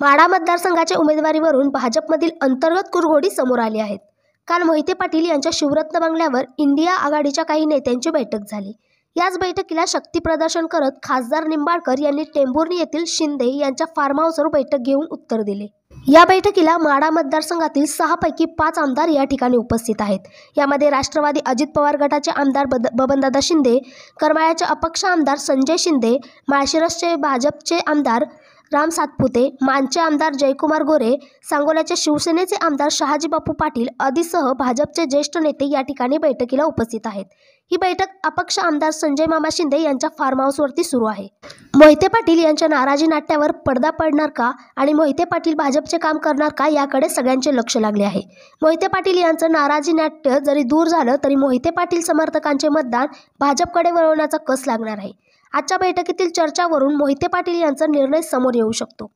माढा मतदारसंघाच्या उमेदवारीवरून भाजपमधील अंतर्गत कुरघोडी समोर आली आहेत. काल मोहिते पाटील यांच्या शिवरत्न बंगल्यावर इंडिया आघाडीच्या काही नेत्यांची बैठक झाली. याच बैठकीला शक्तीप्रदर्शन करत खासदार निंबाळकर यांनी टेंभुर्णी येथील शिंदे यांच्या फार्म हाऊसवर बैठक घेऊन उत्तर दिले. या बैठकीला माढा मतदारसंघातील 6 पैकी 5 आमदार या ठिकाणी उपस्थित आहेत. यामध्ये राष्ट्रवादी अजित पवार गटाचे आमदार बबनदादा शिंदे, करमाळ्याचे अपक्ष आमदार संजय शिंदे, माळशिरसचे भाजपचे आमदार राम सातपुते, मानचे आमदार जयकुमार गोरे, सांगोल्याचे शिवसेनेचे आमदार शहाजी बापू पाटील आदीसह भाजपचे ज्येष्ठ नेते या ठिकाणी बैठकीला उपस्थित आहेत. ही बैठक अपक्ष आमदार संजय मामा शिंदे यांच्या फार्म हाऊसवरती सुरू आहे. मोहिते पाटील यांच्या नाराजी नाट्यावर पडदा पडणार का आणि मोहिते पाटील भाजपचे काम करणार का याकडे सगळ्यांचे लक्ष लागले आहे. मोहिते पाटील यांचं नाराजी नाट्य जरी दूर झालं तरी मोहिते पाटील समर्थकांचे मतदान भाजपकडे वळवण्याचा कस लागणार आहे. आजच्या बैठकीतील चर्चावरून मोहिते पाटील यांचा निर्णय समोर येऊ शकतो.